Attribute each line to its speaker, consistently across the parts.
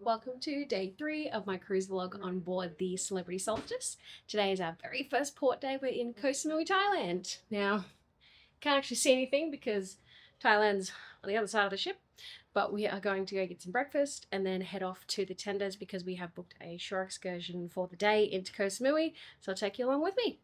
Speaker 1: Welcome to day 3 of my cruise vlog on board the Celebrity Solstice. Today is our very first port day. We're in Koh Samui, Thailand. Now, can't actually see anything because Thailand's on the other side of the ship, but we are going to go get some breakfast and then head off to the tenders because we have booked a shore excursion for the day into Koh Samui, so I'll take you along with me.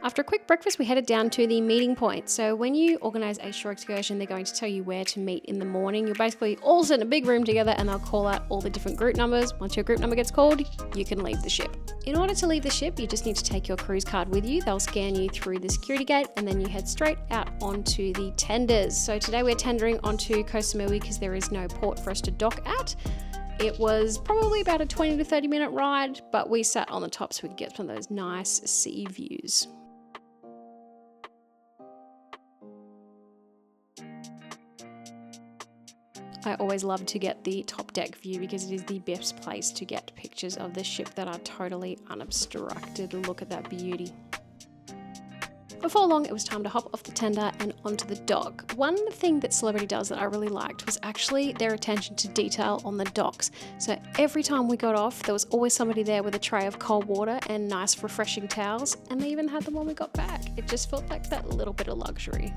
Speaker 1: After a quick breakfast, we headed down to the meeting point. So when you organise a shore excursion, they're going to tell you where to meet in the morning. You're basically all sit in a big room together and they'll call out all the different group numbers. Once your group number gets called, you can leave the ship. In order to leave the ship, you just need to take your cruise card with you. They'll scan you through the security gate and then you head straight out onto the tenders. So today we're tendering onto Koh Samui because there is no port for us to dock at. It was probably about a 20 to 30 minute ride, but we sat on the top so we could get some of those nice sea views. I always love to get the top deck view because it is the best place to get pictures of the ship that are totally unobstructed. Look at that beauty. Before long, it was time to hop off the tender and onto the dock. One thing that Celebrity does that I really liked was actually their attention to detail on the docks. So every time we got off, there was always somebody there with a tray of cold water and nice refreshing towels, and they even had them when we got back. It just felt like that little bit of luxury.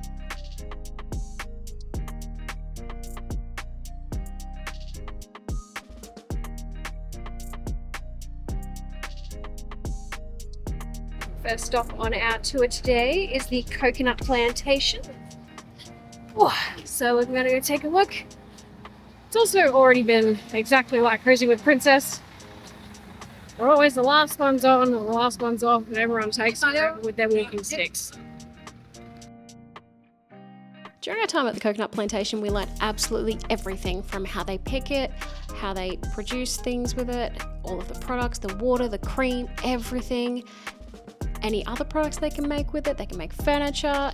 Speaker 1: First stop on our tour today is the coconut plantation. So we're going to go take a look. It's also already been exactly like cruising with Princess. We're always the last ones on or the last ones off, and everyone takes over with their walking sticks. During our time at the coconut plantation, we learned absolutely everything from how they pick it, how they produce things with it, all of the products, the water, the cream, everything. Any other products they can make with it. They can make furniture.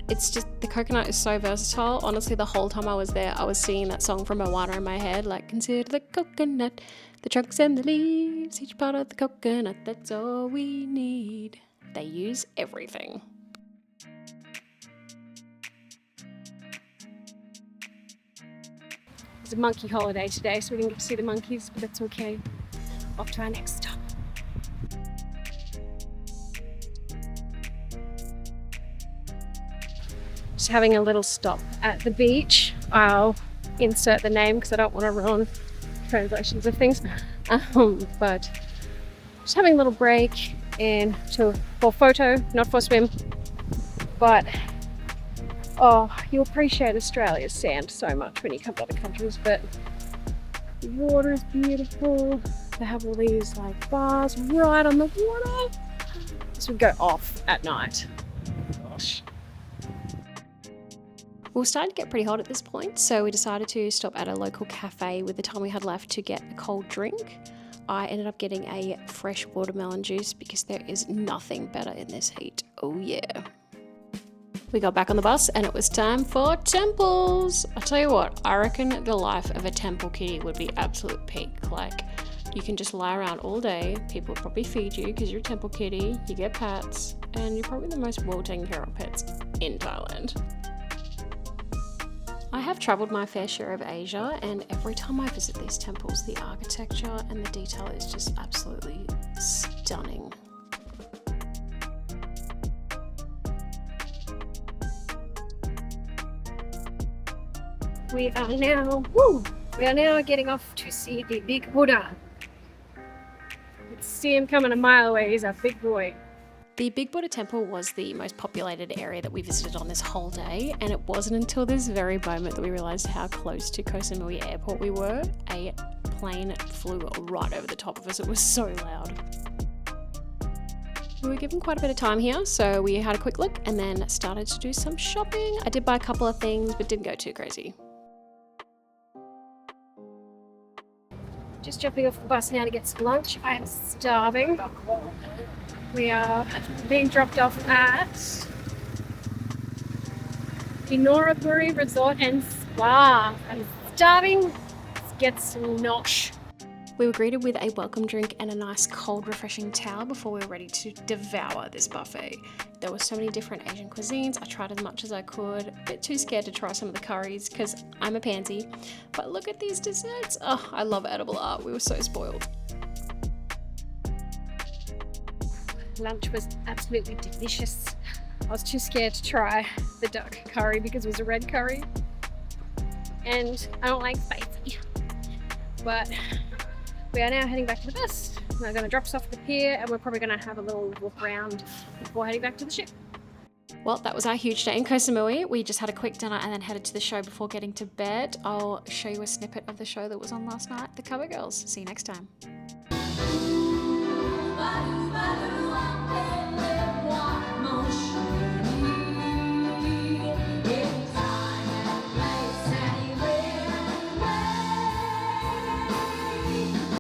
Speaker 1: It's just, the coconut is so versatile. Honestly, the whole time I was there, I was singing that song from Moana in my head, like, consider the coconut, the trunks and the leaves, each part of the coconut, that's all we need. They use everything. It's a monkey holiday today, so we didn't get to see the monkeys, but that's okay. Off to our next stop. Just having a little stop at the beach. I'll insert the name because I don't want to ruin translations of things. But just having a little break and for photo, not for swim. But you appreciate Australia's sand so much when you come to other countries. But the water is beautiful. They have all these like bars right on the water. This would go off at night. Gosh. We were starting to get pretty hot at this point, so we decided to stop at a local cafe with the time we had left to get a cold drink. I ended up getting a fresh watermelon juice because there is nothing better in this heat. Oh yeah. We got back on the bus and it was time for temples. I'll tell you what, I reckon the life of a temple kitty would be absolute peak. Like, you can just lie around all day, people will probably feed you because you're a temple kitty, you get pets, and you're probably the most well taken care of pets in Thailand. I have travelled my fair share of Asia, and every time I visit these temples, the architecture and the detail is just absolutely stunning. We are now getting off to see the big Buddha. Let's see him coming a mile away. He's a big boy. The Big Buddha Temple was the most populated area that we visited on this whole day, and it wasn't until this very moment that we realised how close to Koh Samui Airport we were. A plane flew right over the top of us. It was so loud. We were given quite a bit of time here, so we had a quick look and then started to do some shopping. I did buy a couple of things, but didn't go too crazy. Just jumping off the bus now to get some lunch. I am starving. We are being dropped off at Inoraburi Resort and Spa. I'm starving. Let's get some nosh. We were greeted with a welcome drink and a nice cold refreshing towel before we were ready to devour this buffet. There were so many different Asian cuisines. I tried as much as I could. A bit too scared to try some of the curries because I'm a pansy. But look at these desserts. Oh, I love edible art. We were so spoiled. Lunch was absolutely delicious. I was too scared to try the duck curry because it was a red curry. And I don't like spicy. But we are now heading back to the bus. We're going to drop us off at the pier and we're probably going to have a little walk around before heading back to the ship. Well, that was our huge day in Koh Samui. We just had a quick dinner and then headed to the show before getting to bed. I'll show you a snippet of the show that was on last night, The Cover Girls. See you next time.